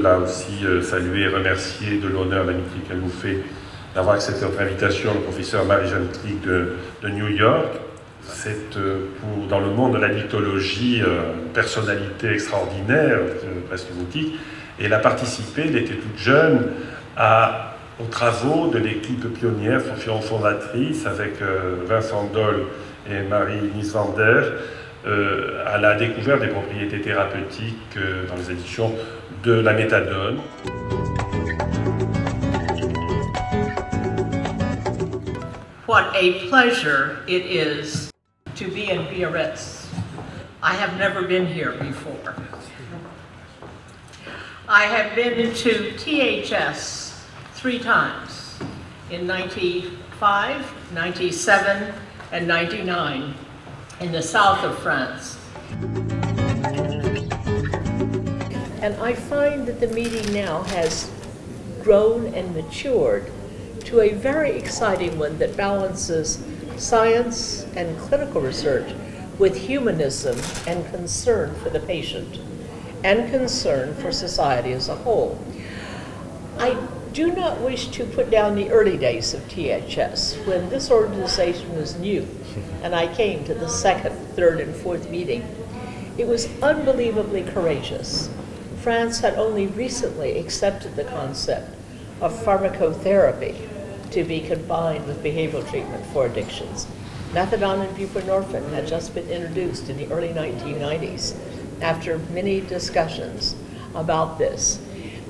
Là aussi saluer et remercier de l'honneur, l'amitié qu'elle nous fait d'avoir accepté notre invitation, le professeur Mary Jeanne KREEK de New York. C'est dans le monde de l'addictologie une personnalité extraordinaire, presque mythique, et elle a participé, elle était toute jeune, aux travaux de l'équipe pionnière, fondatrice, avec Vincent Dole et Marie-Lise Vander, à la découverte des propriétés thérapeutiques dans les éditions de la méthadone. What a pleasure it is to be in Biarritz. I have never been here before. I have been to THS 3 times, in 95, 97, and 99, in the south of France. And I find that the meeting now has grown and matured to a very exciting one that balances science and clinical research with humanism and concern for the patient and concern for society as a whole. I do not wish to put down the early days of THS when this organization was new and I came to the 2nd, 3rd, and 4th meeting. It was unbelievably courageous. France had only recently accepted the concept of pharmacotherapy to be combined with behavioral treatment for addictions. Methadone and buprenorphine had just been introduced in the early 1990s after many discussions about this.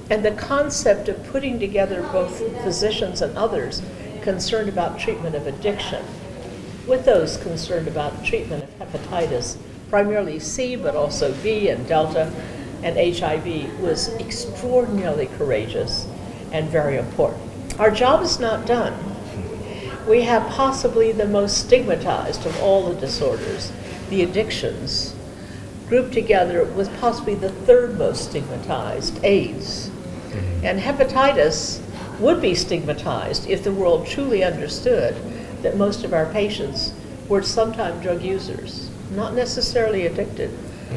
And the concept of putting together both physicians and others concerned about treatment of addiction with those concerned about treatment of hepatitis, primarily C, but also B and Delta, and HIV was extraordinarily courageous and very important. Our job is not done. We have possibly the most stigmatized of all the disorders, the addictions, grouped together with possibly the 3rd most stigmatized, AIDS. And hepatitis would be stigmatized if the world truly understood that most of our patients were sometime drug users, not necessarily addicted,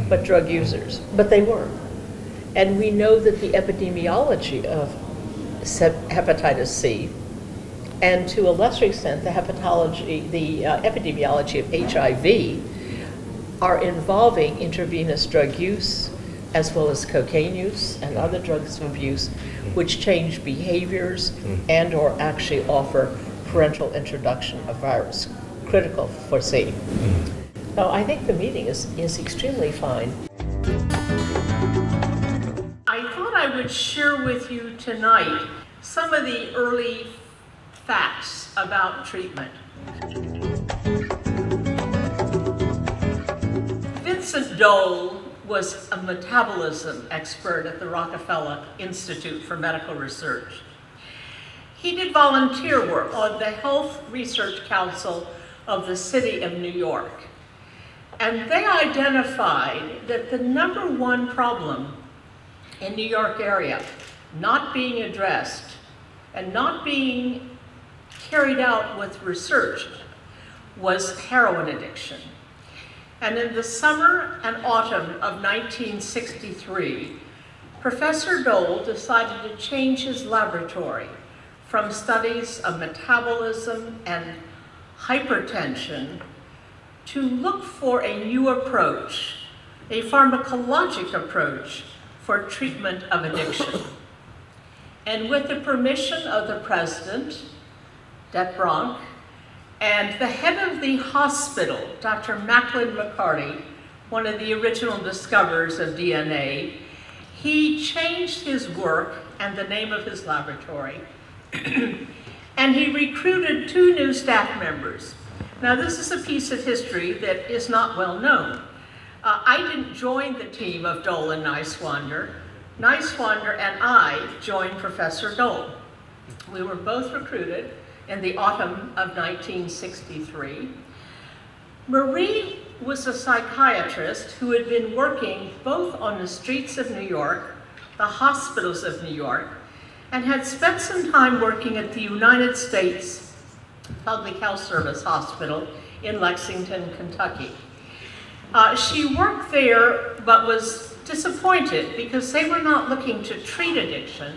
but drug users, but they were. And we know that the epidemiology of hepatitis C, and to a lesser extent the epidemiology of HIV, are involving intravenous drug use, as well as cocaine use and other drugs of abuse, which change behaviors and or actually offer parental introduction of virus, critical for C. So I think the meeting is extremely fine. I thought I would share with you tonight some of the early facts about treatment. Vincent Dole was a metabolism expert at the Rockefeller Institute for Medical Research. He did volunteer work on the Health Research Council of the City of New York. And they identified that the #1 problem in New York area not being addressed and not being carried out with research was heroin addiction. And in the summer and autumn of 1963, Professor Dole decided to change his laboratory from studies of metabolism and hypertension to look for a new approach, a pharmacologic approach for treatment of addiction. And with the permission of the president, Dr. and the head of the hospital, Dr. Macklin McCarty, one of the original discoverers of DNA, he changed his work and the name of his laboratory, and he recruited 2 new staff members. Now this is a piece of history that is not well known. I didn't join the team of Dole and Niswander. Niswander and I joined Professor Dole. We were both recruited in the autumn of 1963. Marie was a psychiatrist who had been working both on the streets of New York, the hospitals of New York, and had spent some time working at the United States Public Health Service Hospital in Lexington, Kentucky. She worked there but was disappointed because they were not looking to treat addiction.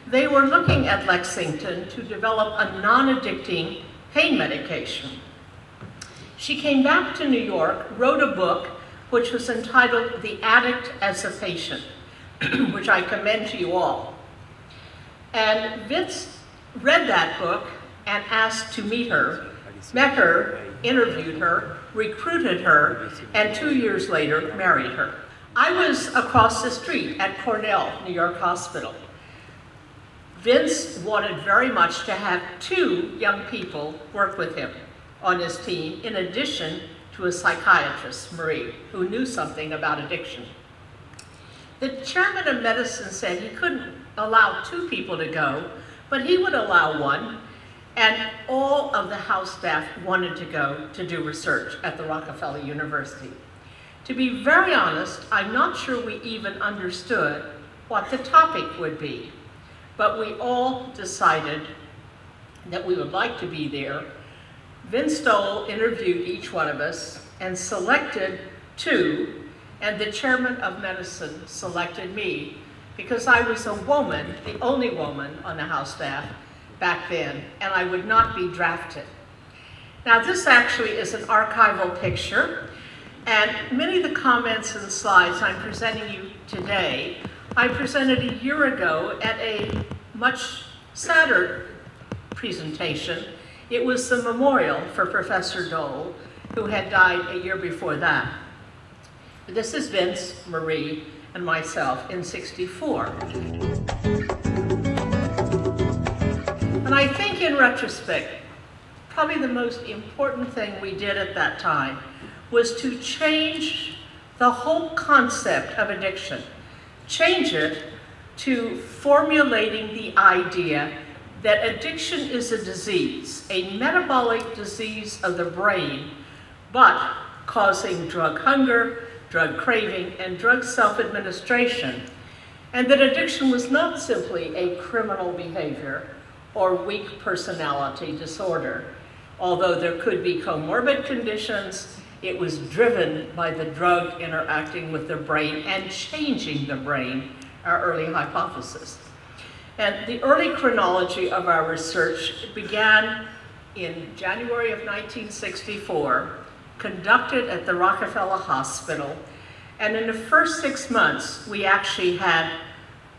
They were looking at Lexington to develop a non-addicting pain medication. She came back to New York, wrote a book which was entitled The Addict as a Patient, which I commend to you all. And Vince read that book and asked to meet her, met her, interviewed her, recruited her, and 2 years later married her. I was across the street at Cornell, New York Hospital. Vince wanted very much to have 2 young people work with him on his team, in addition to a psychiatrist, Marie, who knew something about addiction. The chairman of medicine said he couldn't allow 2 people to go, but he would allow 1, and all of the house staff wanted to go to do research at the Rockefeller University. To be very honest, I'm not sure we even understood what the topic would be, but we all decided that we would like to be there. Vince Stoll interviewed each one of us and selected 2, and the chairman of medicine selected me because I was a woman, the only woman on the house staff back then, and I would not be drafted. Now this actually is an archival picture, and many of the comments and slides I'm presenting you today, I presented a year ago at a much sadder presentation. It was the memorial for Professor Dole, who had died a year before that. This is Vince, Marie, and myself in '64. And I think in retrospect, probably the most important thing we did at that time was to change the whole concept of addiction, change it to formulating the idea that addiction is a disease, a metabolic disease of the brain, but causing drug hunger, drug craving, and drug self-administration, and that addiction was not simply a criminal behavior or weak personality disorder. Although there could be comorbid conditions, it was driven by the drug interacting with the brain and changing the brain, our early hypothesis. And the early chronology of our research began in January of 1964, conducted at the Rockefeller Hospital, and in the first 6 months, we actually had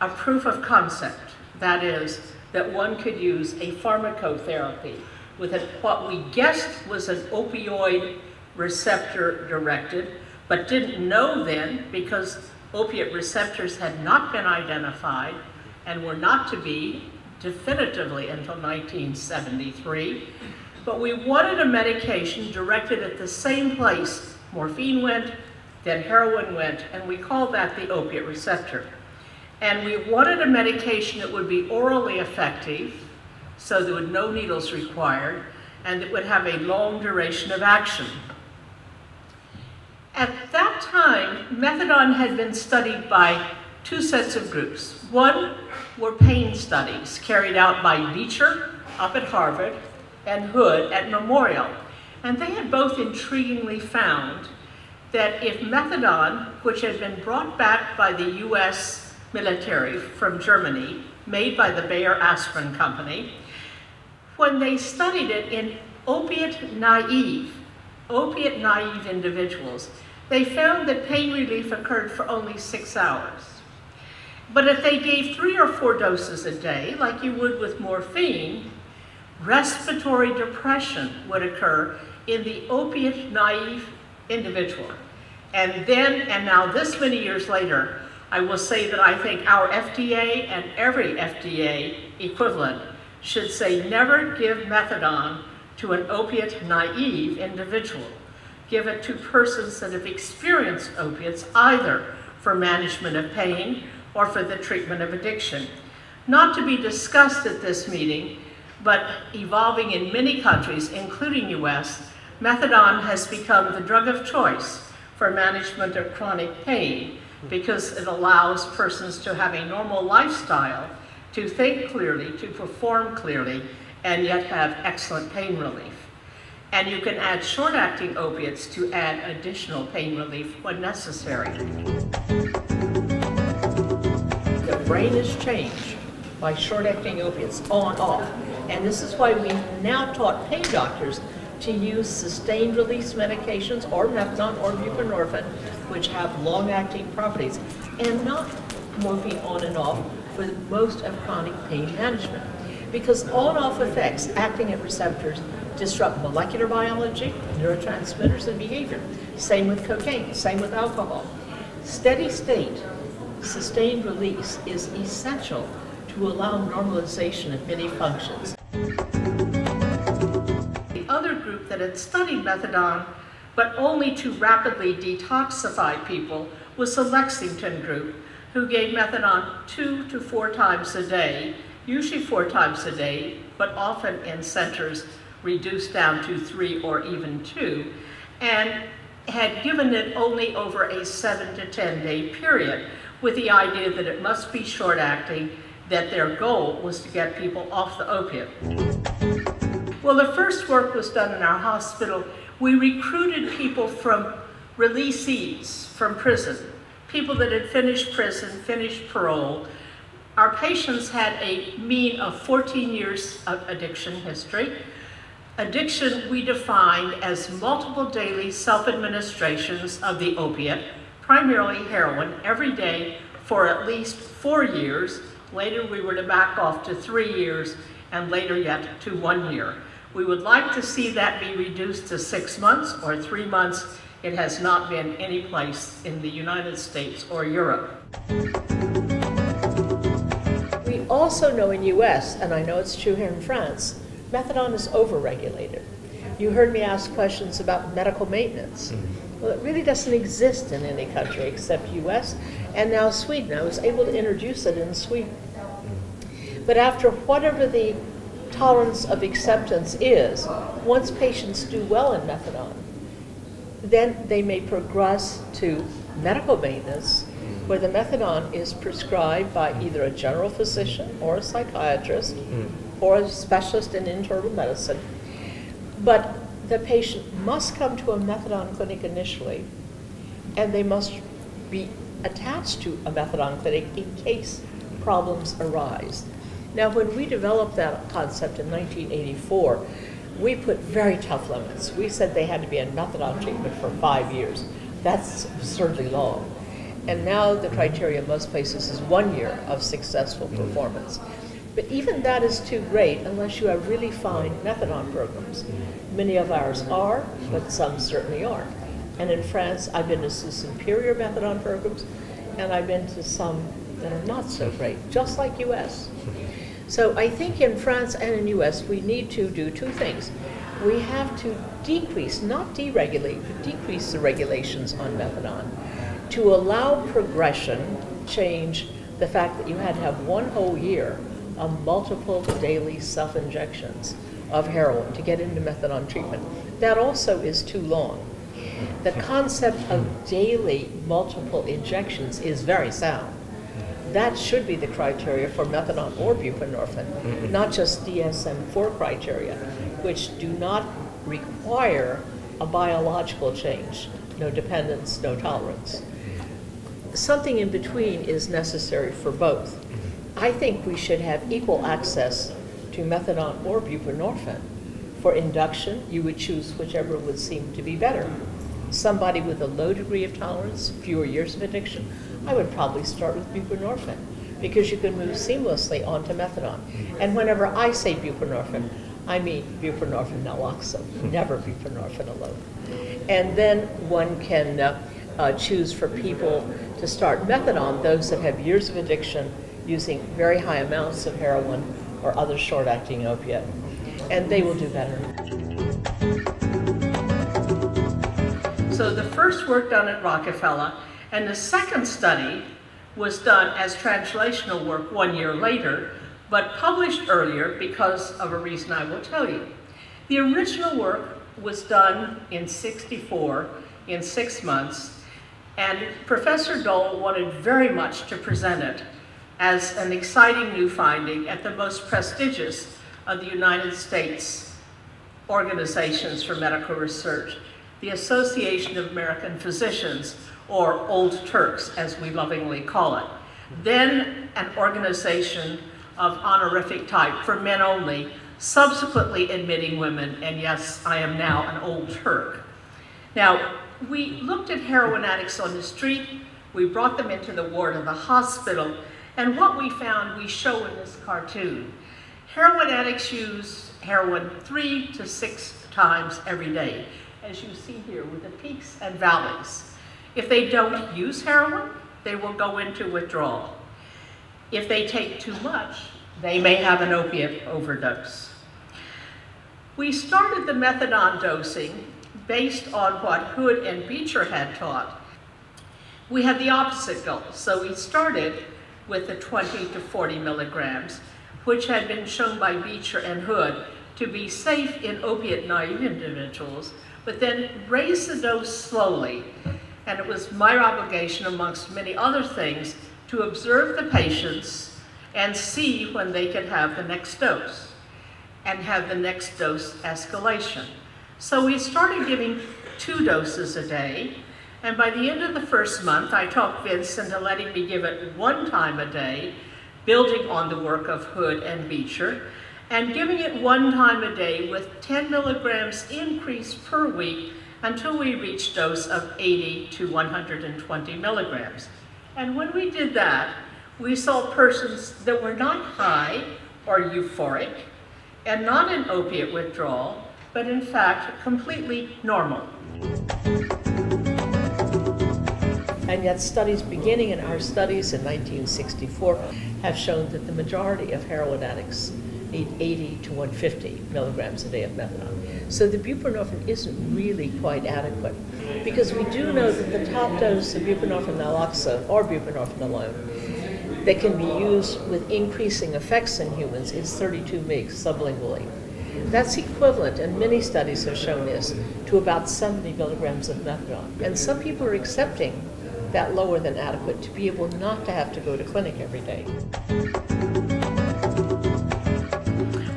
a proof of concept. That is, that one could use a pharmacotherapy with what we guessed was an opioid receptor directed, but didn't know then because opiate receptors had not been identified and were not to be definitively until 1973. But we wanted a medication directed at the same place morphine went, then heroin went, and we called that the opiate receptor. And we wanted a medication that would be orally effective, so there were no needles required, and that would have a long duration of action. At that time, methadone had been studied by 2 sets of groups. One were pain studies carried out by Beecher up at Harvard and Hood at Memorial. And they had both intriguingly found that if methadone, which had been brought back by the US military from Germany, made by the Bayer Aspirin Company, when they studied it in opiate-naive individuals, they found that pain relief occurred for only 6 hours. But if they gave 3 or 4 doses a day, like you would with morphine, respiratory depression would occur in the opiate-naive individual. And then, and now this many years later, I will say that I think our FDA and every FDA equivalent should say never give methadone to an opiate-naive individual. Give it to persons that have experienced opiates either for management of pain or for the treatment of addiction. Not to be discussed at this meeting, but evolving in many countries, including US, methadone has become the drug of choice for management of chronic pain because it allows persons to have a normal lifestyle, to think clearly, to perform clearly, and yet have excellent pain relief. And you can add short-acting opiates to add additional pain relief when necessary. The brain is changed by short-acting opiates on-off. And this is why we've now taught pain doctors to use sustained release medications or methadone or buprenorphine, which have long-acting properties, and not morphine on and off for most of chronic pain management. Because on-off effects acting at receptors disrupt molecular biology, neurotransmitters, and behavior. Same with cocaine, same with alcohol. Steady state, sustained release is essential to allow normalization of many functions. The other group that had studied methadone, but only to rapidly detoxify people, was the Lexington group, who gave methadone 2 to 4 times a day, usually 4 times a day, but often in centers reduced down to 3 or even 2, and had given it only over a 7 to 10 day period, with the idea that it must be short-acting, that their goal was to get people off the opiate. Well, the first work was done in our hospital. We recruited people from releasees from prison, people that had finished prison, finished parole. Our patients had a mean of 14 years of addiction history. Addiction we defined as multiple daily self-administrations of the opiate, primarily heroin, every day for at least 4 years. Later we were to back off to 3 years, and later yet to 1 year. We would like to see that be reduced to 6 months or 3 months. It has not been any place in the United States or Europe. We also know in US, and I know it's true here in France, methadone is overregulated. You heard me ask questions about medical maintenance. Well, it really doesn't exist in any country except US and now Sweden. I was able to introduce it in Sweden. But after whatever the tolerance of acceptance is, once patients do well in methadone, then they may progress to medical maintenance, where the methadone is prescribed by either a general physician or a psychiatrist or a specialist in internal medicine. But the patient must come to a methadone clinic initially, and they must be attached to a methadone clinic in case problems arise. Now, when we developed that concept in 1984, we put very tough limits. We said they had to be in methadone treatment for 5 years. That's absurdly long. And now the criteria in most places is 1 year of successful performance. But even that is too great unless you have really fine methadone programs. Many of ours are, but some certainly aren't. And in France, I've been to some superior methadone programs, and I've been to some that are not so great, just like US. So I think in France and in US, we need to do 2 things. We have to decrease, not deregulate, but decrease the regulations on methadone to allow progression, change the fact that you had to have 1 whole year of multiple daily self-injections of heroin to get into methadone treatment. That also is too long. The concept of daily multiple injections is very sound. That should be the criteria for methadone or buprenorphine, not just DSM-4 criteria, which do not require a biological change, no dependence, no tolerance. Something in between is necessary for both. I think we should have equal access to methadone or buprenorphine. For induction, you would choose whichever would seem to be better. Somebody with a low degree of tolerance, fewer years of addiction, I would probably start with buprenorphine because you can move seamlessly onto methadone. And whenever I say buprenorphine, I mean buprenorphine naloxone, never buprenorphine alone. And then one can choose for people to start methadone, those that have years of addiction using very high amounts of heroin or other short-acting opiate, and they will do better. So the first work done at Rockefeller, and the second study was done as translational work 1 year later, but published earlier because of a reason I will tell you. The original work was done in '64 in 6 months, and Professor Dole wanted very much to present it as an exciting new finding at the most prestigious of the United States organizations for medical research, the Association of American Physicians, or Old Turks, as we lovingly call it. Then an organization of honorific type for men only, subsequently admitting women, and yes, I am now an Old Turk. Now, we looked at heroin addicts on the street, we brought them into the ward of the hospital, and what we found we show in this cartoon. Heroin addicts use heroin 3 to 6 times every day, as you see here with the peaks and valleys. If they don't use heroin, they will go into withdrawal. If they take too much, they may have an opiate overdose. We started the methadone dosing based on what Hood and Beecher had taught. We had the opposite goal, so we started with the 20 to 40 milligrams, which had been shown by Beecher and Hood to be safe in opiate-naive individuals, but then raised the dose slowly. And it was my obligation, amongst many other things, to observe the patients and see when they could have the next dose and have the next dose escalation. So we started giving 2 doses a day, and by the end of the first month, I talked Vince into letting me give it 1 time a day, building on the work of Hood and Beecher, and giving it 1 time a day with 10 milligrams increase per week until we reached a dose of 80 to 120 milligrams. And when we did that, we saw persons that were not high or euphoric and not in opiate withdrawal, but in fact completely normal. And yet studies beginning in our studies in 1964 have shown that the majority of heroin addicts need 80 to 150 milligrams a day of methadone. So the buprenorphine isn't really quite adequate, because we do know that the top dose of buprenorphine naloxone, or buprenorphine alone, that can be used with increasing effects in humans is 32 mg sublingually. That's equivalent, and many studies have shown this, to about 70 milligrams of methadone. And some people are accepting that lower than adequate to be able not to have to go to clinic every day.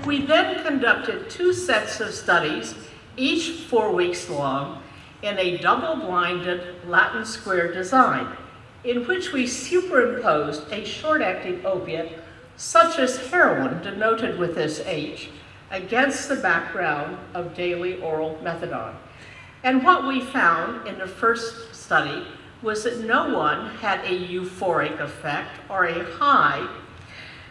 We then conducted 2 sets of studies, each 4 weeks long, in a double-blinded Latin square design, in which we superimposed a short-acting opiate, such as heroin, denoted with this H, against the background of daily oral methadone. And what we found in the first study was that no one had a euphoric effect or a high.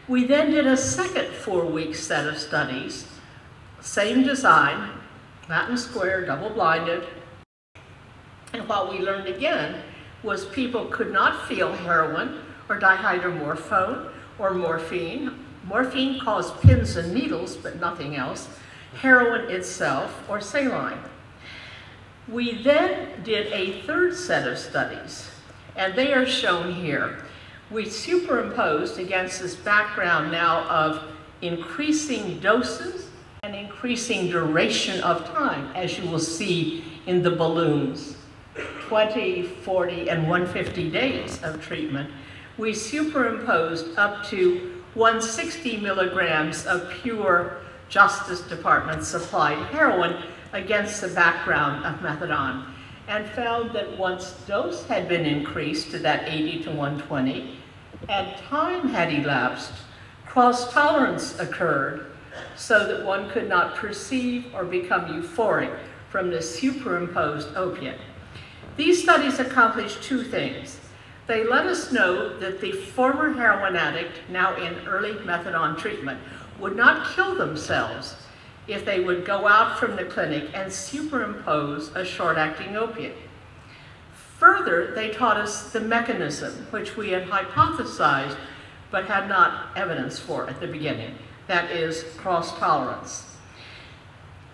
We then did a second 4-week set of studies, same design, Latin square, double-blinded, and what we learned again was people could not feel heroin or dihydromorphone or morphine. Morphine caused pins and needles, but nothing else, heroin itself or saline. We then did a 3rd set of studies, and they are shown here. We superimposed against this background now of increasing doses and increasing duration of time, as you will see in the balloons, 20, 40, and 150 days of treatment. We superimposed up to 160 milligrams of pure Justice Department supplied heroin against the background of methadone, and found that once dose had been increased to that 80 to 120, and time had elapsed, cross-tolerance occurred so that one could not perceive or become euphoric from the superimposed opiate. These studies accomplished 2 things. They let us know that the former heroin addict, now in early methadone treatment, would not kill themselves if they would go out from the clinic and superimpose a short-acting opiate. Further, they taught us the mechanism, which we had hypothesized but had not evidence for at the beginning. That is cross-tolerance.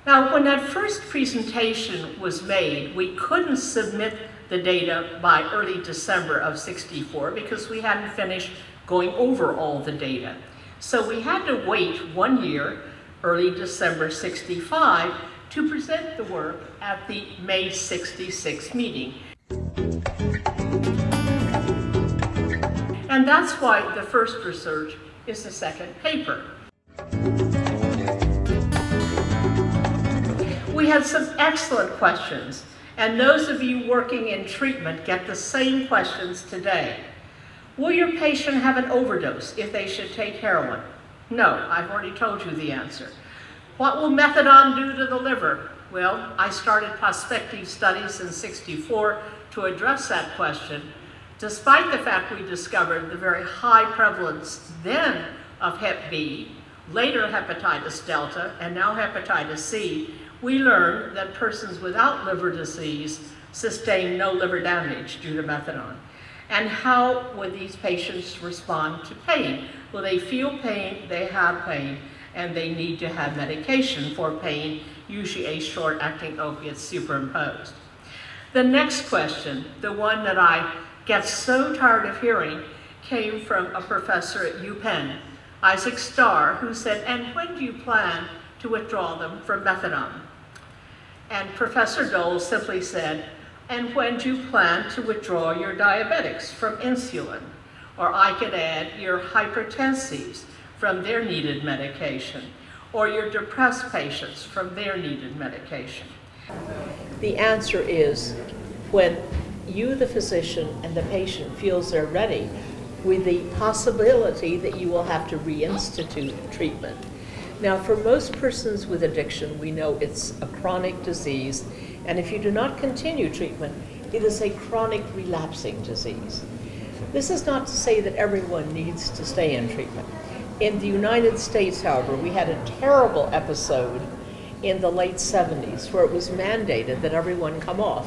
Now, when that first presentation was made, we couldn't submit the data by early December of '64 because we hadn't finished going over all the data. So we had to wait 1 year, early December '65, to present the work at the May '66 meeting. And that's why the first research is the second paper. We had some excellent questions, and those of you working in treatment get the same questions today. Will your patient have an overdose if they should take heroin? No, I've already told you the answer. What will methadone do to the liver? Well, I started prospective studies in '64 to address that question, despite the fact we discovered the very high prevalence then of Hep B, later hepatitis delta, and now hepatitis C. We learned that persons without liver disease sustain no liver damage due to methadone. And how would these patients respond to pain? Will they feel pain, they have pain, and they need to have medication for pain, usually a short-acting opiate superimposed. The next question, the one that I get so tired of hearing, came from a professor at UPenn, Isaac Starr, who said, "And when do you plan to withdraw them from methadone?" And Professor Dole simply said, "And when do you plan to withdraw your diabetics from insulin?" Or I could add, your hypertensives from their needed medication, or your depressed patients from their needed medication. The answer is when you, the physician, and the patient feels they're ready, with the possibility that you will have to reinstitute treatment. Now, for most persons with addiction, we know it's a chronic disease, and if you do not continue treatment, it is a chronic relapsing disease. This is not to say that everyone needs to stay in treatment. In the United States, however, we had a terrible episode in the late '70s where it was mandated that everyone come off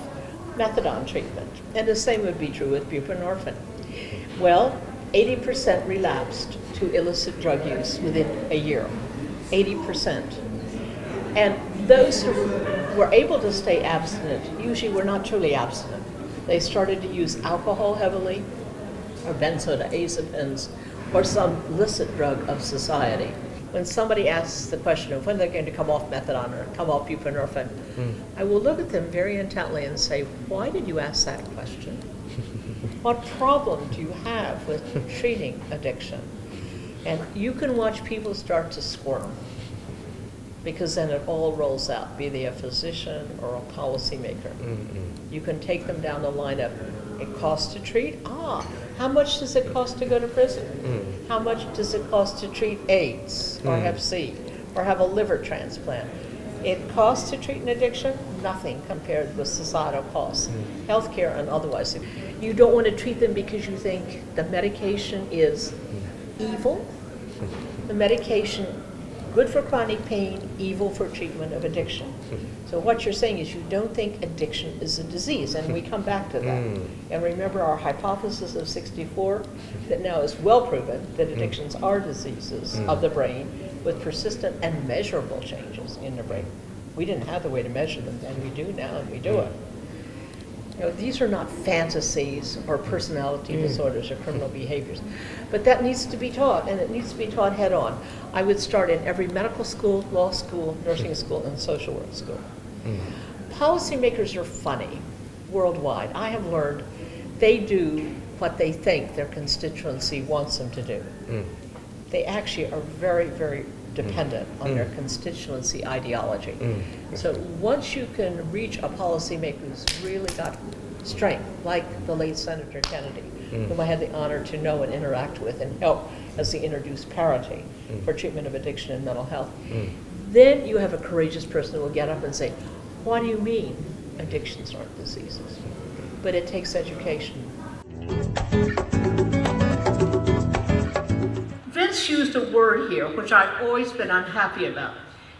methadone treatment, and the same would be true with buprenorphine. Well, 80% relapsed to illicit drug use within a year. 80%. And those who were able to stay abstinent usually were not truly abstinent. They started to use alcohol heavily, or benzodiazepines, or some illicit drug of society. When somebody asks the question of when they're going to come off methadone or come off buprenorphine, I will look at them very intently and say, why did you ask that question? What problem do you have with treating addiction? And you can watch people start to squirm, because then it all rolls out, be they a physician or a policymaker. You can take them down the line of, it costs to treat? How much does it cost to go to prison? How much does it cost to treat AIDS or Hep C or have a liver transplant? It costs to treat an addiction? Nothing compared with societal costs, healthcare and otherwise. You don't want to treat them because you think the medication is evil. The medication, good for chronic pain, evil for treatment of addiction. So what you're saying is you don't think addiction is a disease, and we come back to that. And remember our hypothesis of '64 that now is well proven that addictions are diseases of the brain with persistent and measurable changes in the brain. We didn't have the way to measure them then, we do now, and we do it. You know, these are not fantasies or personality disorders or criminal behaviors. But that needs to be taught, and it needs to be taught head on. I would start in every medical school, law school, nursing school, and social work school. Policymakers are funny worldwide. I have learned they do what they think their constituency wants them to do. They actually are very, very dependent on their constituency ideology. So once you can reach a policymaker who's really got strength, like the late Senator Kennedy, whom I had the honor to know and interact with and help as he introduced parity for treatment of addiction and mental health, then you have a courageous person who will get up and say, what do you mean addictions aren't diseases? But it takes education. Vince used a word here which I've always been unhappy about.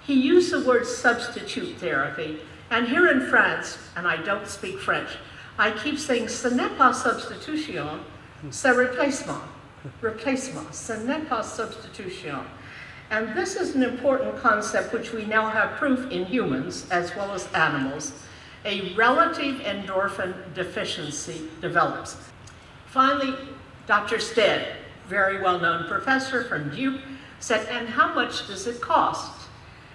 He used the word substitute therapy, and here in France, and I don't speak French, I keep saying ce n'est pas substitution, c'est replacement. Replacement, ce n'est pas substitution. And this is an important concept which we now have proof in humans as well as animals, a relative endorphin deficiency develops. Finally, Dr. Stead, very well-known professor from Duke, said, and how much does it cost?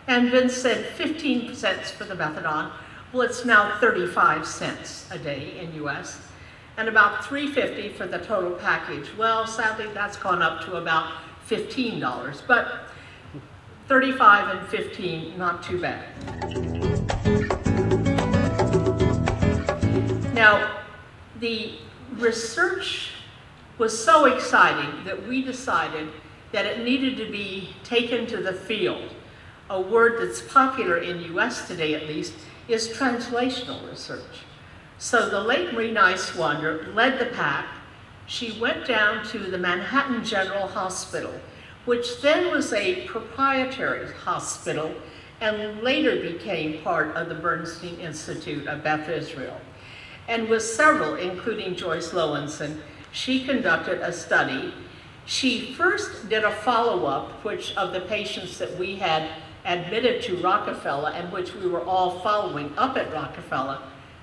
And Vince said 15 cents for the methadone. Well, it's now 35 cents a day in US, and about $3.50 for the total package. Well, sadly, that's gone up to about $15, but 35 and 15, not too bad. Now, the research was so exciting that we decided that it needed to be taken to the field. A word that's popular in US today, at least, is translational research. So the late Marie Neiswander led the pack. She went down to the Manhattan General Hospital, which then was a proprietary hospital and later became part of the Bernstein Institute of Beth Israel. And with several, including Joyce Lowenson, she conducted a study. She first did a follow-up, which of the patients that we had admitted to Rockefeller and which we were all following up at Rockefeller.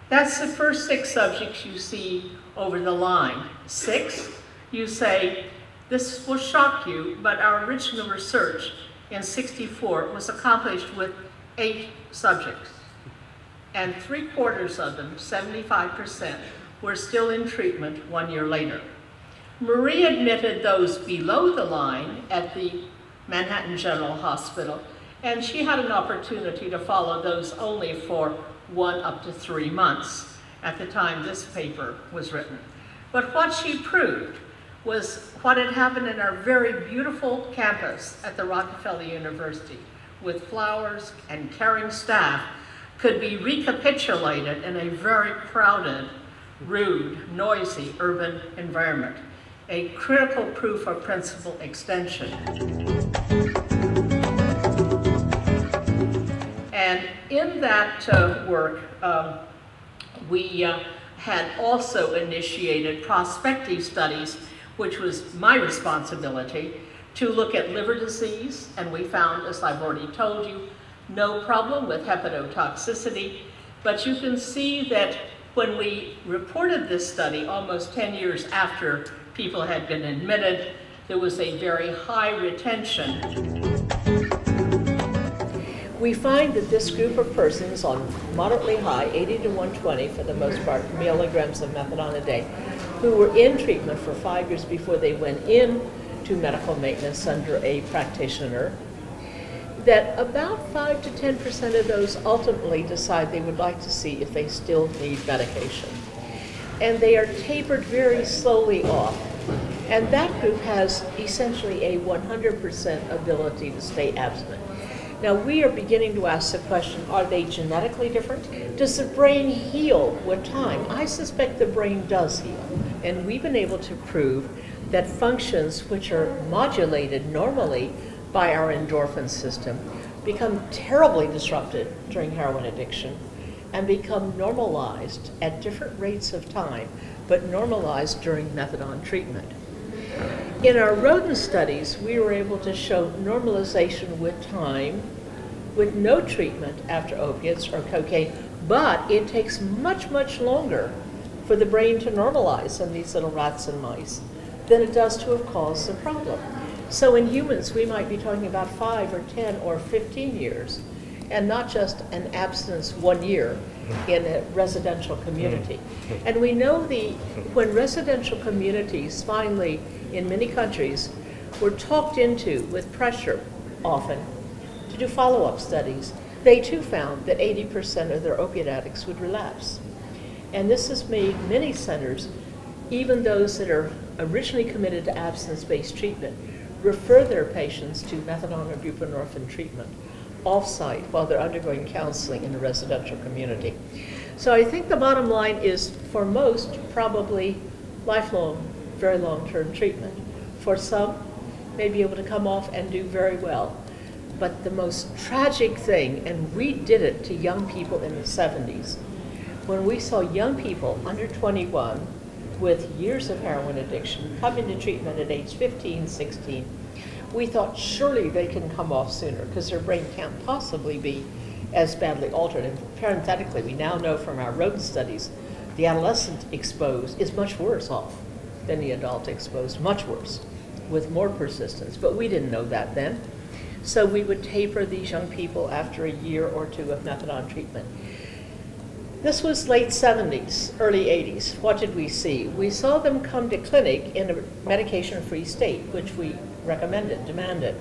That's the first 6 subjects you see over the line. 6, you say, this will shock you, but our original research in '64 was accomplished with 8 subjects. And 3/4 of them, 75%, were still in treatment 1 year later. Marie admitted those below the line at the Manhattan General Hospital, and she had an opportunity to follow those only for 1 up to 3 months at the time this paper was written. But what she proved was what had happened in our very beautiful campus at the Rockefeller University with flowers and caring staff could be recapitulated in a very crowded, rude, noisy urban environment, a critical proof of principle extension. And in that work, we had also initiated prospective studies, which was my responsibility, to look at liver disease, and we found, as I've already told you, no problem with hepatotoxicity, but you can see that when we reported this study almost 10 years after people had been admitted, there was a very high retention. We find that this group of persons on moderately high, 80 to 120 for the most part, milligrams of methadone a day, who were in treatment for 5 years before they went in to medical maintenance under a practitioner, that about 5 to 10% of those ultimately decide they would like to see if they still need medication. And they are tapered very slowly off. And that group has essentially a 100% ability to stay abstinent. Now we are beginning to ask the question, are they genetically different? Does the brain heal with time? I suspect the brain does heal. And we've been able to prove that functions which are modulated normally by our endorphin system become terribly disrupted during heroin addiction and become normalized at different rates of time, but normalized during methadone treatment. In our rodent studies, we were able to show normalization with time, with no treatment after opiates or cocaine, but it takes much, much longer for the brain to normalize in these little rats and mice than it does to have caused the problem. So in humans, we might be talking about 5 or 10 or 15 years, and not just an abstinence 1 year in a residential community. And we know when residential communities finally, in many countries, were talked into with pressure often to do follow-up studies, they too found that 80% of their opiate addicts would relapse. And this has made many centers, even those that are originally committed to abstinence-based treatment, refer their patients to methadone or buprenorphine treatment off-site while they're undergoing counseling in the residential community. So I think the bottom line is, for most, probably lifelong, very long-term treatment. For some, may be able to come off and do very well. But the most tragic thing, and we did it to young people in the 70s, when we saw young people under 21 with years of heroin addiction come into treatment at age 15, 16, we thought surely they can come off sooner because their brain can't possibly be as badly altered. And parenthetically, we now know from our rodent studies, the adolescent exposed is much worse off than the adult exposed, much worse, with more persistence. But we didn't know that then. So we would taper these young people after a year or two of methadone treatment. This was late 70s, early 80s. What did we see? We saw them come to clinic in a medication-free state, which we recommended, demanded.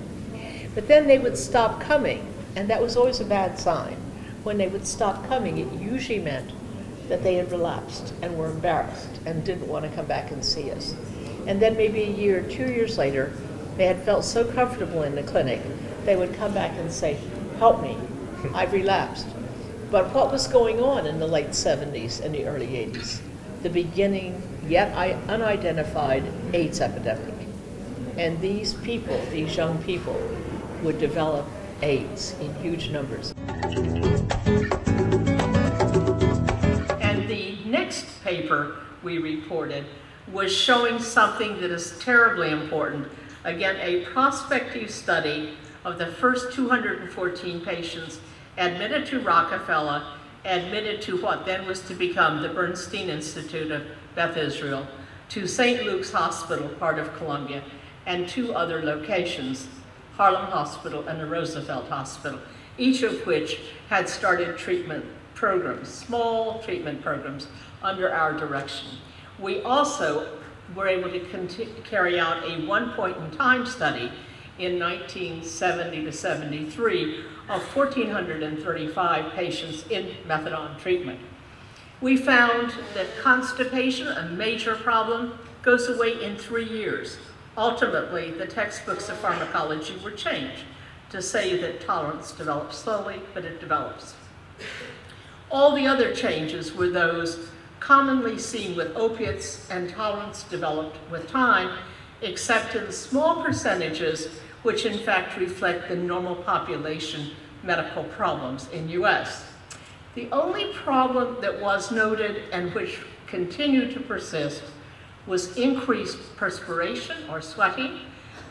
But then they would stop coming, and that was always a bad sign. When they would stop coming, it usually meant that they had relapsed and were embarrassed and didn't want to come back and see us. And then maybe a year, 2 years later, they had felt so comfortable in the clinic, they would come back and say, help me, I've relapsed. But what was going on in the late 70s and the early 80s? The beginning, yet unidentified AIDS epidemic. And these people, these young people, would develop AIDS in huge numbers. And the next paper we reported was showing something that is terribly important. Again, a prospective study of the first 214 patients admitted to Rockefeller, admitted to what then was to become the Bernstein Institute of Beth Israel, to St. Luke's Hospital, part of Columbia, and 2 other locations, Harlem Hospital and the Roosevelt Hospital, each of which had started treatment programs, small treatment programs, under our direction. We also were able to carry out a one-point-in-time study in 1970 to 73 of 1,435 patients in methadone treatment. We found that constipation, a major problem, goes away in 3 years. Ultimately, the textbooks of pharmacology were changed to say that tolerance develops slowly, but it develops. All the other changes were those commonly seen with opiates, and tolerance developed with time, except in small percentages which in fact reflect the normal population medical problems in US. The only problem that was noted and which continued to persist was increased perspiration or sweating,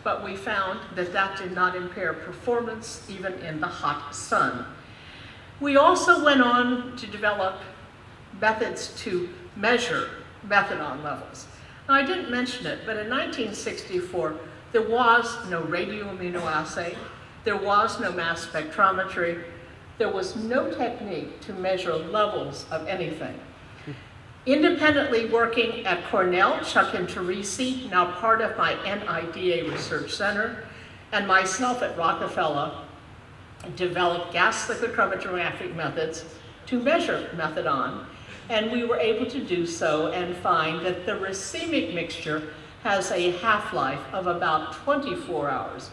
but we found that that did not impair performance even in the hot sun. We also went on to develop methods to measure methadone levels. Now, I didn't mention it, but in 1964, there was no radioimmunoassay, there was no mass spectrometry, there was no technique to measure levels of anything. Independently working at Cornell, Chuck and Teresi, now part of my NIDA Research Center, and myself at Rockefeller, developed gas liquid chromatographic methods to measure methadone, and we were able to do so and find that the racemic mixture has a half-life of about 24 hours.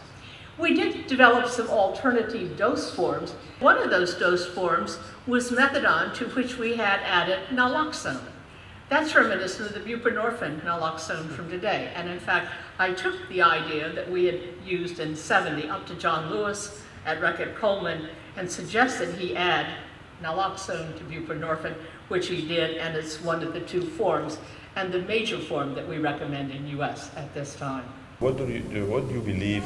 We did develop some alternative dose forms. One of those dose forms was methadone, to which we had added naloxone. That's reminiscent of the buprenorphine naloxone from today. And in fact, I took the idea that we had used in 70 up to John Lewis at Reckitt Coleman and suggested he add naloxone to buprenorphine, which he did, and it's one of the 2 forms, and the major form that we recommend in US at this time. What do you believe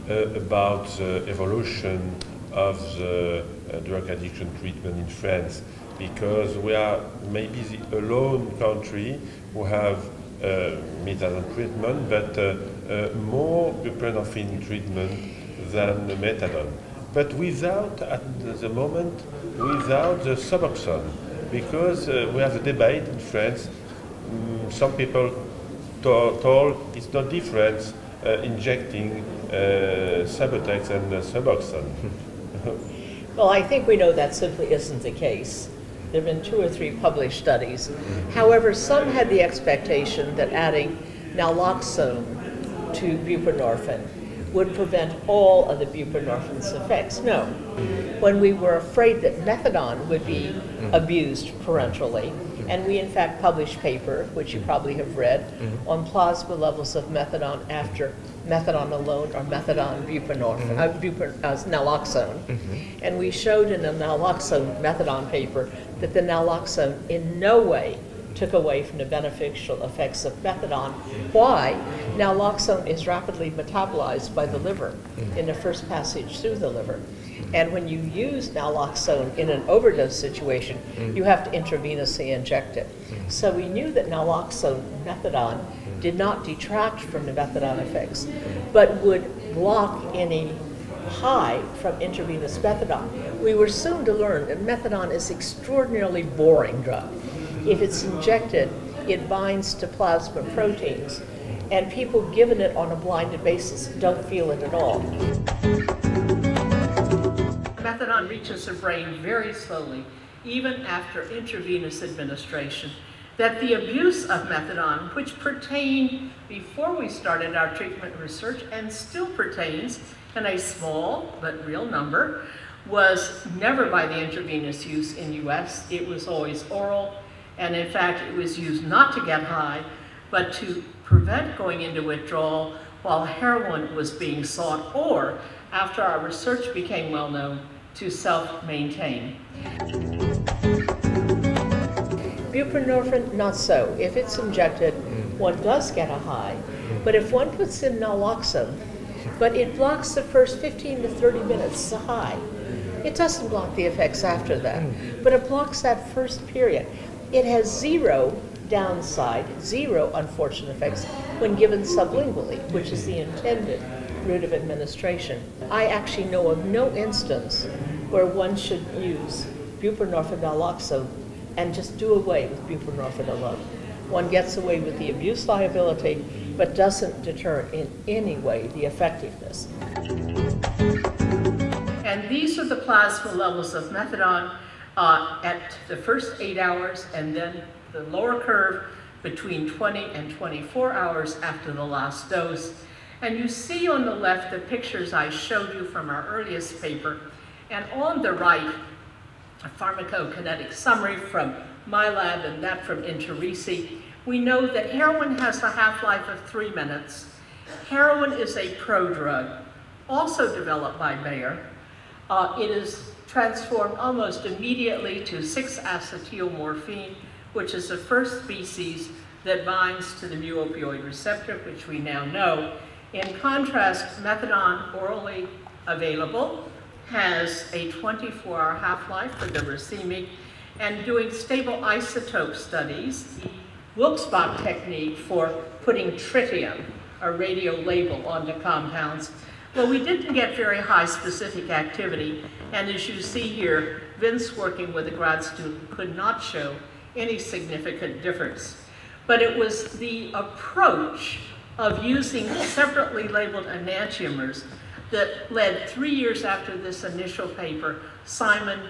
about the evolution of the drug addiction treatment in France? Because we are maybe the alone country who have methadone treatment, but more buprenorphine treatment than methadone. But without, at the moment, without the Suboxone, because we have a debate in France. Some people told it's no difference injecting Suboxone and Suboxone. Well, I think we know that simply isn't the case. There have been 2 or 3 published studies. However, some had the expectation that adding naloxone to buprenorphine would prevent all of the buprenorphine's effects. No. When we were afraid that methadone would be abused parenterally, and we in fact published a paper, which you probably have read, on plasma levels of methadone after methadone alone or methadone buprenorphine, naloxone. And we showed in a naloxone methadone paper that the naloxone in no way took away from the beneficial effects of methadone. Why? Naloxone is rapidly metabolized by the liver in the first passage through the liver. And when you use naloxone in an overdose situation, you have to intravenously inject it. So we knew that naloxone, methadone, did not detract from the methadone effects, but would block any high from intravenous methadone. We were soon to learn that methadone is an extraordinarily boring drug. If it's injected, it binds to plasma proteins, and people given it on a blinded basis don't feel it at all. Methadone reaches the brain very slowly, even after intravenous administration. That the abuse of methadone, which pertained before we started our treatment research and still pertains in a small but real number, was never by the intravenous use in US. It was always oral, and in fact it was used not to get high, but to prevent going into withdrawal while heroin was being sought, or after our research became well known, to self-maintain. Buprenorphine, not so. If it's injected, one does get a high, but if one puts in naloxone, but it blocks the first 15 to 30 minutes, the high. It doesn't block the effects after that, but it blocks that first period. It has zero downside, zero unfortunate effects when given sublingually, which is the intended route of administration. I actually know of no instance where one should use buprenorphine naloxone and just do away with buprenorphine alone. One gets away with the abuse liability, but doesn't deter in any way the effectiveness. And these are the plasma levels of methadone at the first 8 hours, and then the lower curve between 20 and 24 hours after the last dose. And you see on the left the pictures I showed you from our earliest paper, and on the right, a pharmacokinetic summary from my lab and that from Interrisi. We know that heroin has a half-life of 3 minutes. Heroin is a prodrug, also developed by Bayer. It is transformed almost immediately to 6-acetylmorphine, which is the first species that binds to the mu-opioid receptor, which we now know. In contrast, methadone, orally available, has a 24-hour half-life for the racemic, and doing stable isotope studies, the Wilkes-Bach technique for putting tritium, a radio label, onto compounds. Well, we didn't get very high specific activity, and as you see here, Vince, working with a grad student, could not show any significant difference. But it was the approach of using separately labeled enantiomers that led 3 years after this initial paper, Simon,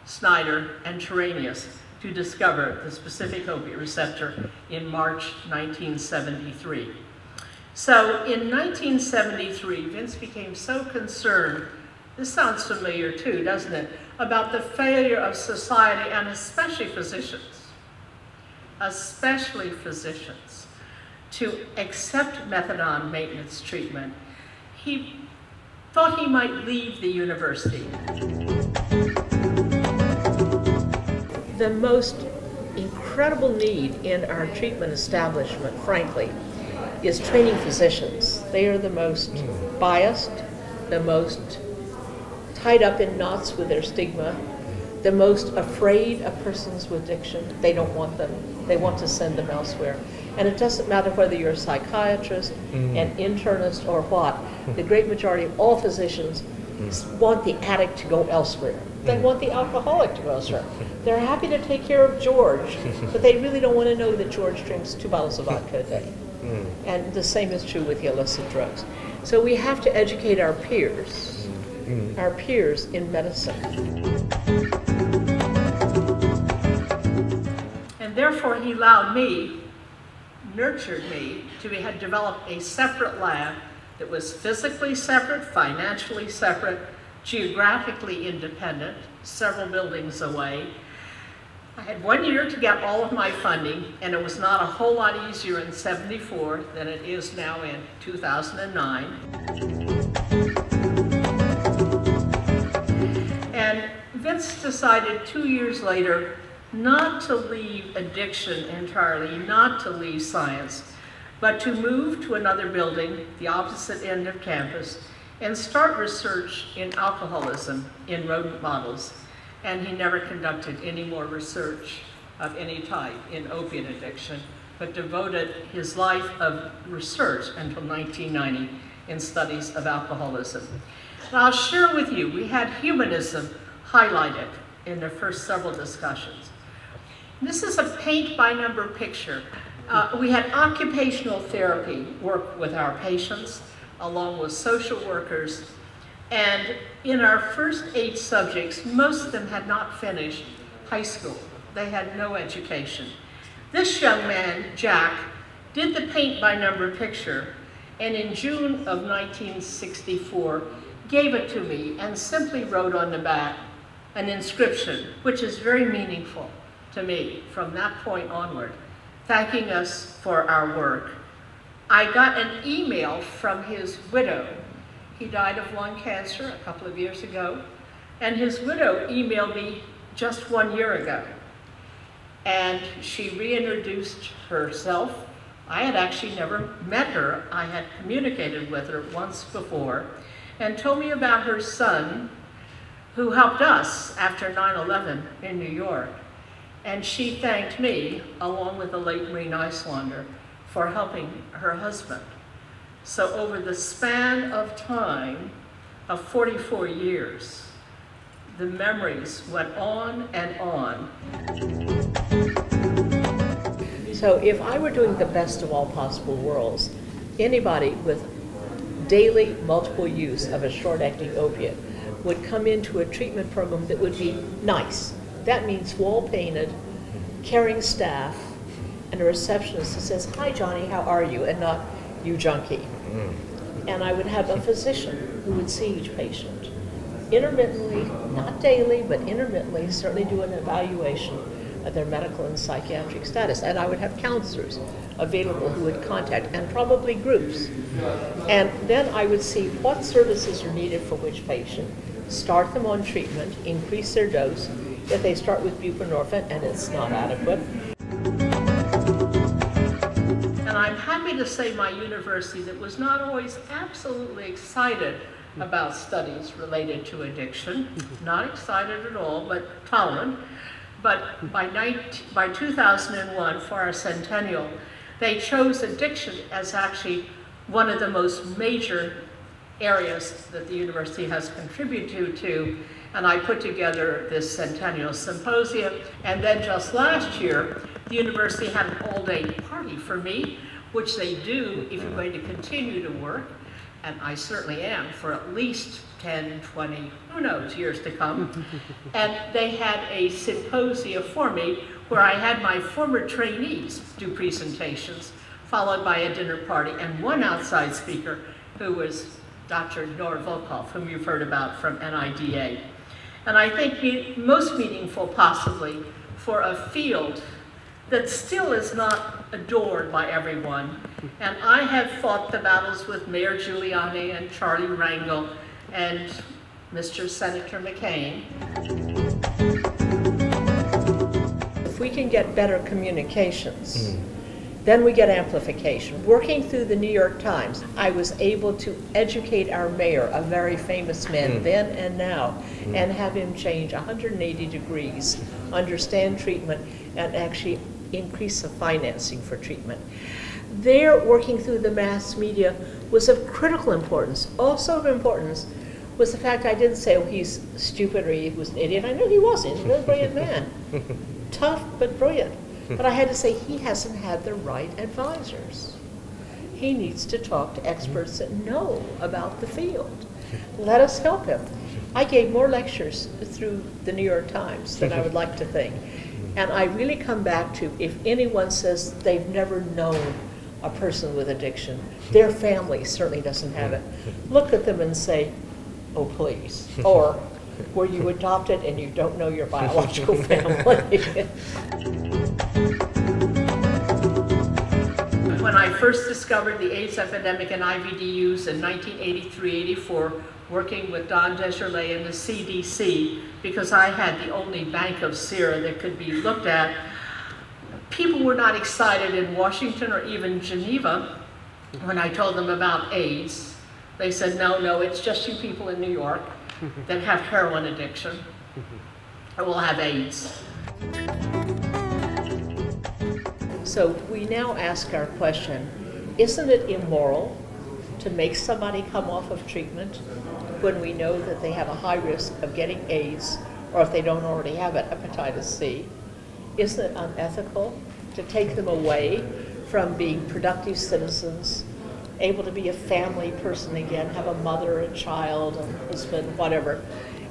Snyder, and Terranius to discover the specific opiate receptor in March 1973. So in 1973, Vince became so concerned, this sounds familiar too, doesn't it, about the failure of society and especially physicians, to accept methadone maintenance treatment. He thought he might leave the university. The most incredible need in our treatment establishment, frankly, is training physicians. They are the most biased, the most tied up in knots with their stigma, the most afraid of persons with addiction. They don't want them. They want to send them elsewhere. And it doesn't matter whether you're a psychiatrist, an internist, or what. The great majority of all physicians want the addict to go elsewhere. They want the alcoholic to go elsewhere. They're happy to take care of George, but they really don't want to know that George drinks 2 bottles of vodka a day. And the same is true with the illicit drugs. So we have to educate our peers in medicine. And therefore he allowed me, nurtured me, to develop a separate lab that was physically separate, financially separate, geographically independent, several buildings away. I had 1 year to get all of my funding, and it was not a whole lot easier in '74 than it is now in 2009. And Vince decided 2 years later not to leave addiction entirely, not to leave science, but to move to another building, the opposite end of campus. and start research in alcoholism in rodent models, and he never conducted any more research of any type in opiate addiction, but devoted his life of research until 1990 in studies of alcoholism. Now, I'll share with you, we had humanism highlighted in the first several discussions. This is a paint-by-number picture. We had occupational therapy work with our patients, along with social workers, and in our first 8 subjects, most of them had not finished high school. They had no education. This young man, Jack, did the paint-by-number picture, and in June of 1964, gave it to me and simply wrote on the back an inscription, which is very meaningful to me from that point onward, thanking us for our work. I got an email from his widow. He died of lung cancer a couple of years ago, and his widow emailed me just 1 year ago. And she reintroduced herself. I had actually never met her. I had communicated with her once before, and told me about her son, who helped us after 9/11 in New York. And she thanked me, along with the late Marine Icelander, for helping her husband. So over the span of time of 44 years, the memories went on and on. So if I were doing the best of all possible worlds, anybody with daily multiple use of a short-acting opiate would come into a treatment program that would be nice. That means wall-painted, caring staff, and a receptionist that says, "Hi, Johnny, how are you?" and not, "You junkie." And I would have a physician who would see each patient intermittently, not daily, but intermittently, certainly do an evaluation of their medical and psychiatric status. And I would have counselors available who would contact, and probably groups. And then I would see what services are needed for which patient, start them on treatment, increase their dose. If they start with buprenorphine and it's not adequate. And I'm happy to say my university, that was not always absolutely excited about studies related to addiction, not excited at all, but tolerant. But by 2001, for our centennial, they chose addiction as actually one of the most major areas that the university has contributed to, and I put together this centennial symposium. And then just last year, the university had an all-day party for me, which they do if you're going to continue to work, and I certainly am, for at least 10, 20, who knows, years to come. And they had a symposium for me where I had my former trainees do presentations, followed by a dinner party, and one outside speaker who was Dr. Nora Volkov, whom you've heard about from NIDA. And I think most meaningful, possibly, for a field that still is not adored by everyone. And I have fought the battles with Mayor Giuliani and Charlie Rangel and Mr. Senator McCain. If we can get better communications, then we get amplification. Working through the New York Times, I was able to educate our mayor, a very famous man then and now, and have him change 180 degrees, understand treatment, and actually increase the financing for treatment. Their working through the mass media was of critical importance. Also of importance was the fact I didn't say, oh, he's stupid or he was an idiot. I knew he wasn't. He's a really brilliant man. Tough, but brilliant. But I had to say he hasn't had the right advisors. He needs to talk to experts that know about the field. Let us help him. I gave more lectures through the New York Times than I would like to think. And I really come back to, if anyone says they've never known a person with addiction, their family certainly doesn't have it, look at them and say, oh, please. Or, were you adopted and you don't know your biological family? When I first discovered the AIDS epidemic in IVDUs in 1983-84, working with Don Desjardins and the CDC, because I had the only bank of sera that could be looked at, people were not excited in Washington or even Geneva when I told them about AIDS. They said, no, it's just you people in New York that have heroin addiction, or will have AIDS. So we now ask our question, isn't it immoral to make somebody come off of treatment when we know that they have a high risk of getting AIDS, or if they don't already have it, hepatitis C? Isn't it unethical to take them away from being productive citizens, able to be a family person again, have a mother, a child, a husband, whatever?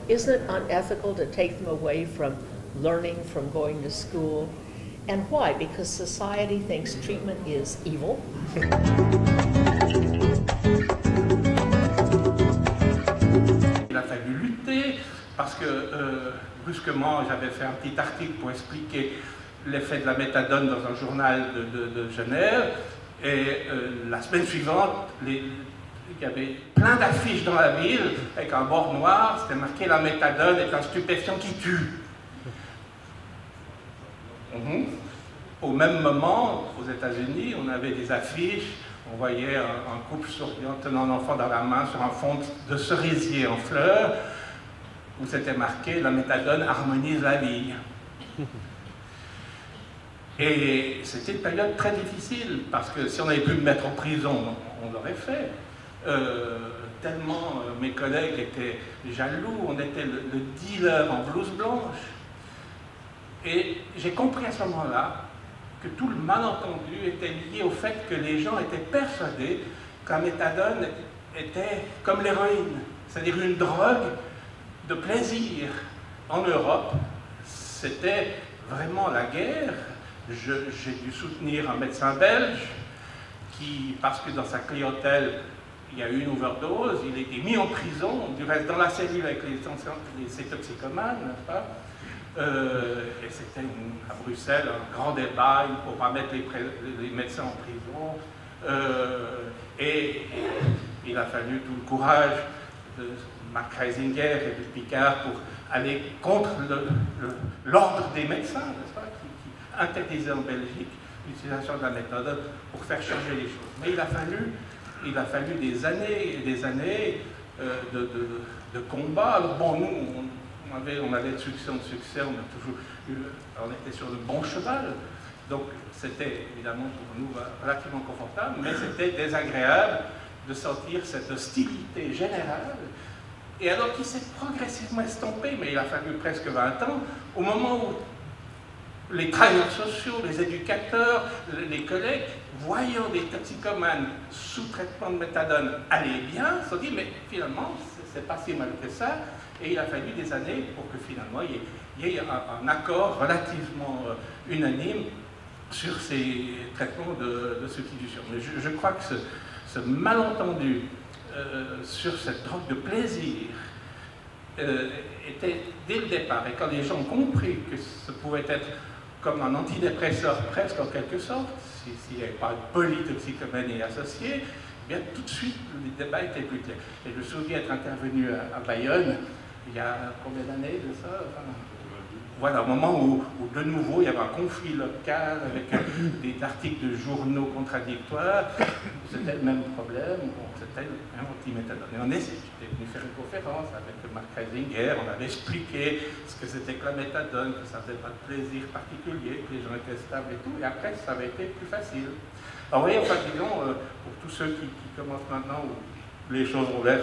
Isn't it unethical to take them away from learning, from going to school? And why? Because society thinks treatment is evil. Il a fallu lutter parce que brusquement j'avais fait un petit article pour expliquer l'effet de la méthadone dans un journal de Genève, et la semaine suivante il y avait plein d'affiches dans la ville avec un bord noir, c'était marqué la méthadone est un stupéfiant qui tue. Au même moment, aux États-Unis, on avait des affiches, on voyait un couple souriant tenant un enfant dans la main sur un fond de cerisier en fleurs, où c'était marqué « La méthadone harmonise la vie ». Et c'était une période très difficile, parce que si on avait pu me mettre en prison, on l'aurait fait. Tellement mes collègues étaient jaloux, on était le dealer en blouse blanche. Et j'ai compris à ce moment-là que tout le malentendu était lié au fait que les gens étaient persuadés que la méthadone était comme l'héroïne, c'est-à-dire une drogue de plaisir. En Europe, c'était vraiment la guerre. J'ai dû soutenir un médecin belge qui, parce que dans sa clientèle, il y a eu une overdose, il a été mis en prison, du reste dans la cellule avec ces toxicomanes, n'est-ce pas? Et c'était à Bruxelles un grand débat, il ne faut pas mettre les médecins en prison. Et il a fallu tout le courage de Marc Reisinger et de Picard pour aller contre l'ordre des médecins, n'est-ce pas, qui interdisait en Belgique l'utilisation de la méthode pour faire changer les choses. Mais il a fallu des années et des années de combat. Alors bon, nous, on avait de succès en succès, on était sur le bon cheval, donc c'était évidemment pour nous relativement confortable, mais c'était désagréable de sentir cette hostilité générale, et alors qui s'est progressivement estompée, mais il a fallu presque 20 ans, au moment où les travailleurs sociaux, les éducateurs, les collègues, voyant des toxicomanes sous traitement de méthadone aller bien, se sont dit, mais finalement, c'est pas si mal que ça. Et il a fallu des années pour que finalement il y ait un accord relativement unanime sur ces traitements de substitution. Mais je crois que ce malentendu sur cette drogue de plaisir était dès le départ. Et quand les gens ont compris que ce pouvait être comme un antidépresseur presque en quelque sorte, s'il n'y avait pas de polytoxicomanie associée, eh bien tout de suite le débat était plus clair. Et je me souviens être intervenu à Bayonne, il y a combien d'années de ça? Voilà, au moment où de nouveau il y avait un conflit local avec des articles de journaux contradictoires, c'était le même problème, c'était un anti-méthadone. Et j'étais venu faire une conférence avec Marc Reisinger, on avait expliqué ce que c'était que la méthadone, que ça ne faisait pas de plaisir particulier, que les gens étaient stables et tout, et après ça avait été plus facile. Alors vous voyez, enfin, disons, pour tous ceux qui commencent maintenant, où les choses ont l'air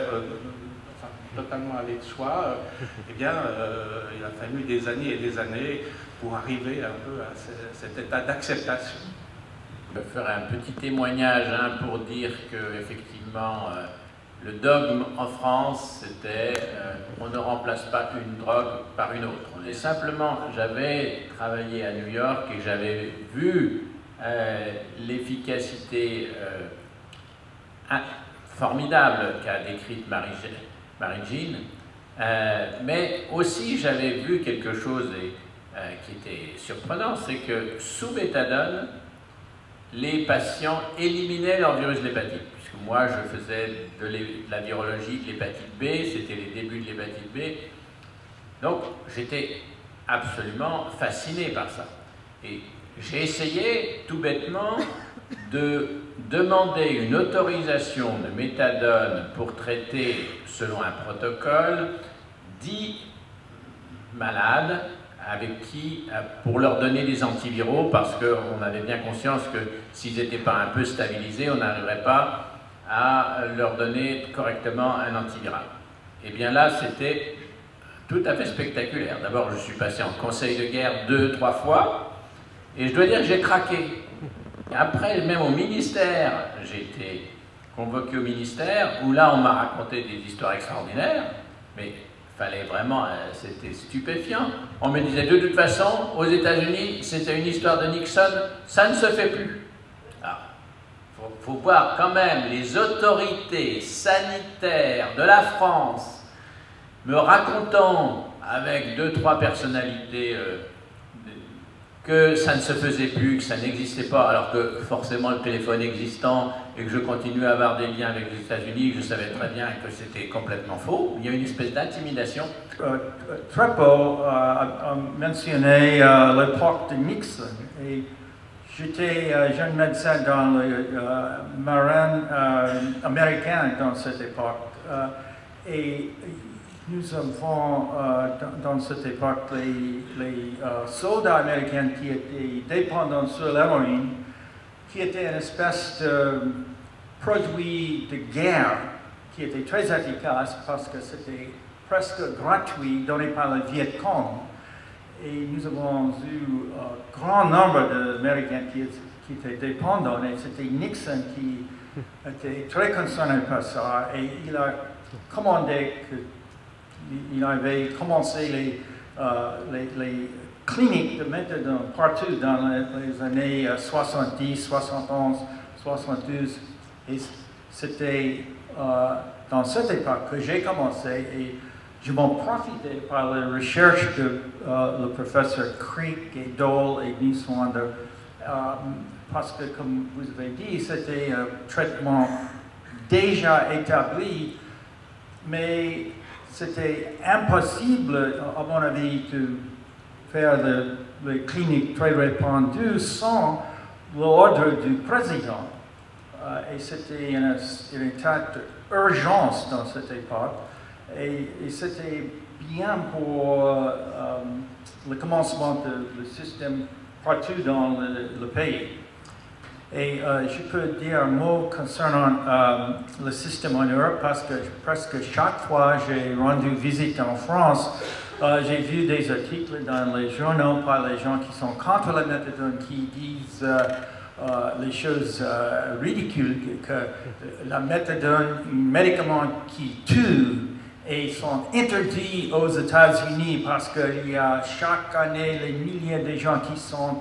totalement aller de soi, eh bien, il a fallu des années et des années pour arriver un peu à cet état d'acceptation. Je ferai un petit témoignage pour dire que, effectivement, le dogme en France, c'était on ne remplace pas une drogue par une autre. Et simplement, j'avais travaillé à New York et j'avais vu l'efficacité formidable qu'a décrite Mary Jeanne, mais aussi j'avais vu quelque chose qui était surprenant, c'est que sous méthadone, les patients éliminaient leur virus de l'hépatite. Puisque moi, je faisais de la virologie de l'hépatite B, c'était les débuts de l'hépatite B. Donc, j'étais absolument fasciné par ça. Et j'ai essayé, tout bêtement, de demander une autorisation de méthadone pour traiter, selon un protocole, 10 malades avec qui, pour leur donner des antiviraux, parce qu'on avait bien conscience que s'ils n'étaient pas un peu stabilisés, on n'arriverait pas à leur donner correctement un antiviral. Et bien là, c'était tout à fait spectaculaire. D'abord, je suis passé en conseil de guerre 2-3 fois, et je dois dire que j'ai craqué. Après, même au ministère, j'ai été convoqué au ministère, où là, on m'a raconté des histoires extraordinaires, mais il fallait vraiment, c'était stupéfiant. On me disait, de toute façon, aux États-Unis, c'était une histoire de Nixon, ça ne se fait plus. Alors, faut voir quand même les autorités sanitaires de la France me racontant, avec 2-3 personnalités, que ça ne se faisait plus, que ça n'existait pas, alors que forcément le téléphone existant et que je continuais à avoir des liens avec les États-Unis, je savais très bien que c'était complètement faux. Il y a une espèce d'intimidation. Trepo a mentionné l'époque de Nixon. Et j'étais jeune médecin dans le marine américain dans cette époque. Et nous avons dans cette époque les soldats américains qui étaient dépendants sur l'héroïne, qui était une espèce de produit de guerre qui était très efficace parce que c'était presque gratuit donné par le Viet Cong. Et nous avons eu un grand nombre d'Américains qui étaient dépendants, et c'était Nixon qui était très concerné par ça, et il a commandé qu'il avait commencé les cliniques de méthadone partout dans les années 70, 71, 72, et c'était dans cette époque que j'ai commencé, et je m'en profitais par les recherches de le professeur KREEK et Dole et Niswander, parce que, comme vous avez dit, c'était un traitement déjà établi, mais c'était impossible, à mon avis, de faire les cliniques très répandues sans l'ordre du président. Et c'était un état d'urgence dans cette époque. Et c'était bien pour le commencement du système partout dans le pays. Et je peux dire un mot concernant le système en Europe, parce que presque chaque fois j'ai rendu visite en France, j'ai vu des articles dans les journaux par les gens qui sont contre la méthadone, qui disent les choses ridicules, que la méthadone, un médicament qui tue, et sont interdits aux États-Unis parce qu'il y a chaque année des milliers de gens qui sont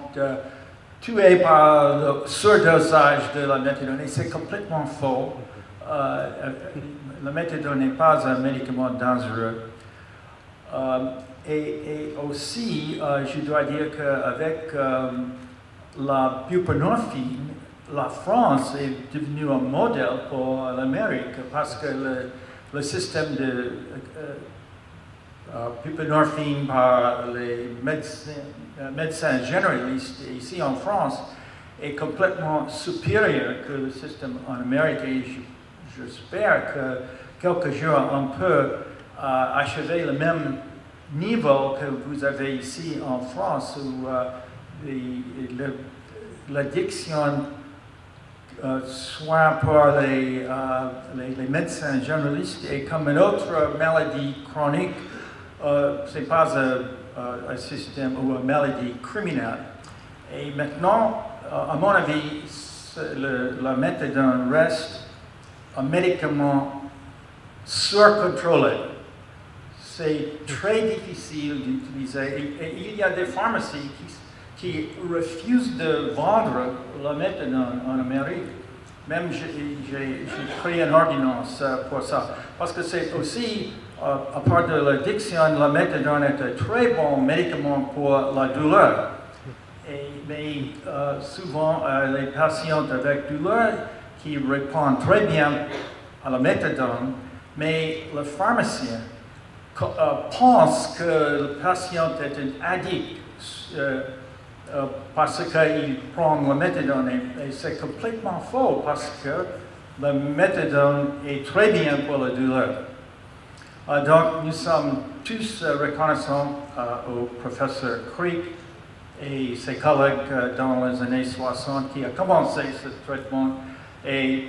tués par le surdosage de la méthadone, et c'est complètement faux. La méthadone n'est pas un médicament dangereux. Et aussi, je dois dire qu'avec la buprenorphine, la France est devenue un modèle pour l'Amérique, parce que le système de buprenorphine par les médecins généralistes ici en France est complètement supérieur que le système en Amérique, et j'espère que quelques jours on peut achever le même niveau que vous avez ici en France, où l'addiction soit par les médecins généralistes et comme une autre maladie chronique, ce n'est pas un système ou une maladie criminelle. Et maintenant, à mon avis, la méthadone reste un médicament surcontrôlé. C'est très difficile d'utiliser, et il y a des pharmacies qui refusent de vendre la méthadone en Amérique. Même j'ai créé une ordonnance pour ça. Parce que c'est aussi, à part de l'addiction, la méthadone est un très bon médicament pour la douleur. Mais souvent, les patients avec douleur qui répondent très bien à la méthadone, mais le pharmacien pense que le patient est un addict parce qu'il prend le méthadone et c'est complètement faux parce que le méthadone est très bien pour la douleur. Donc nous sommes tous reconnaissants au professeur KREEK et ses collègues dans les années 60 qui a commencé ce traitement et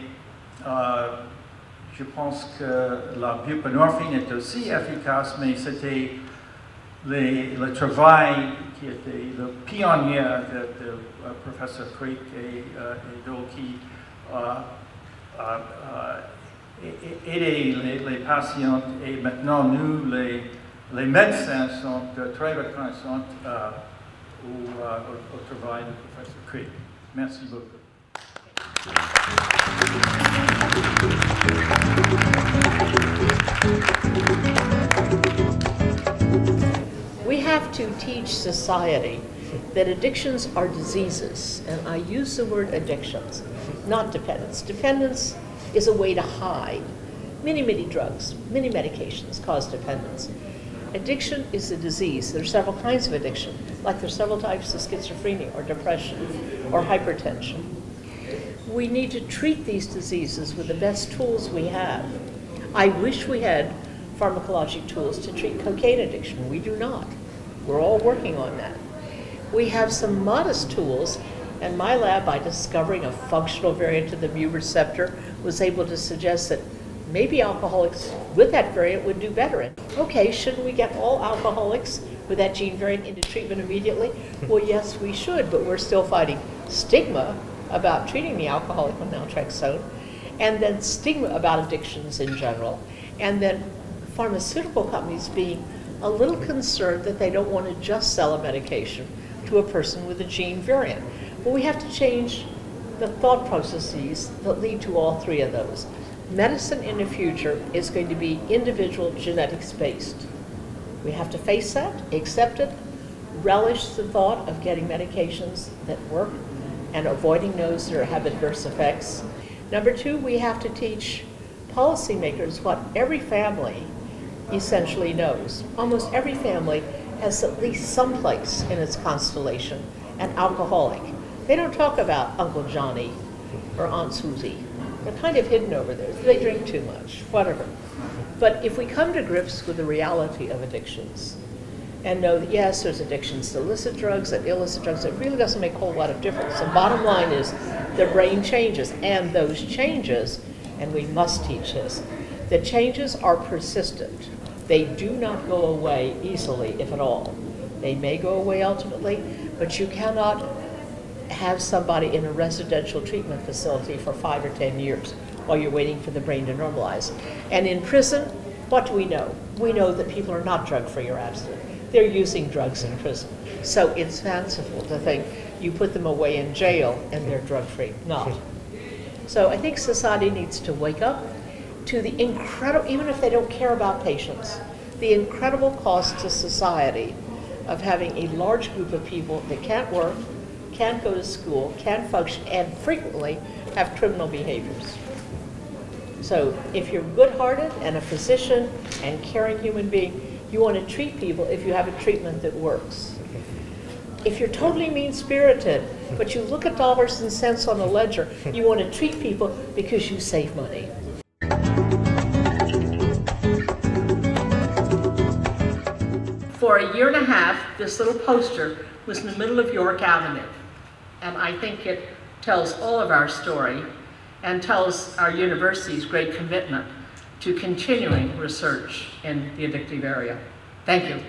je pense que la buprenorphine est aussi efficace, mais c'était le travail qui était le pionnière de professeur KREEK et d'autres qui aider les patients et maintenant nous, les médecins, sont très reconnaissants au travail du professeur KREEK. Merci beaucoup. We have to teach society that addictions are diseases, and I use the word addictions, not dependence. Dependence is a way to hide. Many drugs, many medications cause dependence. Addiction is a disease. There are several kinds of addiction, like there are several types of schizophrenia or depression or hypertension. We need to treat these diseases with the best tools we have. I wish we had pharmacologic tools to treat cocaine addiction. We do not. We're all working on that. We have some modest tools, and my lab, by discovering a functional variant of the mu receptor, was able to suggest that maybe alcoholics with that variant would do better. And okay, shouldn't we get all alcoholics with that gene variant into treatment immediately? Well, yes, we should, but we're still fighting stigma about treating the alcoholic with naltrexone, and then stigma about addictions in general, and then pharmaceutical companies being a little concerned that they don't want to just sell a medication to a person with a gene variant. Well, we have to change the thought processes that lead to all three of those. Medicine in the future is going to be individual genetics based. We have to face that, accept it, relish the thought of getting medications that work and avoiding those that have adverse effects. Number two, we have to teach policymakers what every family essentially knows. Almost every family has at least some place in its constellation an alcoholic. They don't talk about Uncle Johnny or Aunt Susie. They're kind of hidden over there. They drink too much, whatever. But if we come to grips with the reality of addictions and know that yes, there's addictions to illicit drugs and illicit drugs, it really doesn't make a whole lot of difference. The bottom line is the brain changes, and those changes, and we must teach this, the changes are persistent. They do not go away easily, if at all. They may go away ultimately, but you cannot have somebody in a residential treatment facility for 5 or 10 years while you're waiting for the brain to normalize. And in prison, what do we know? We know that people are not drug-free or abstinent. They're using drugs in prison. So it's fanciful to think you put them away in jail and they're drug-free. Not. So I think society needs to wake up to the incredible, even if they don't care about patients, the incredible cost to society of having a large group of people that can't work, can't go to school, can't function, and frequently have criminal behaviors. So if you're good-hearted and a physician and caring human being, you want to treat people if you have a treatment that works. If you're totally mean-spirited, but you look at dollars and cents on a ledger, you want to treat people because you save money. For a year and a half, this little poster was in the middle of York Avenue. And I think it tells all of our story and tells our university's great commitment to continuing research in the addictive area. Thank you.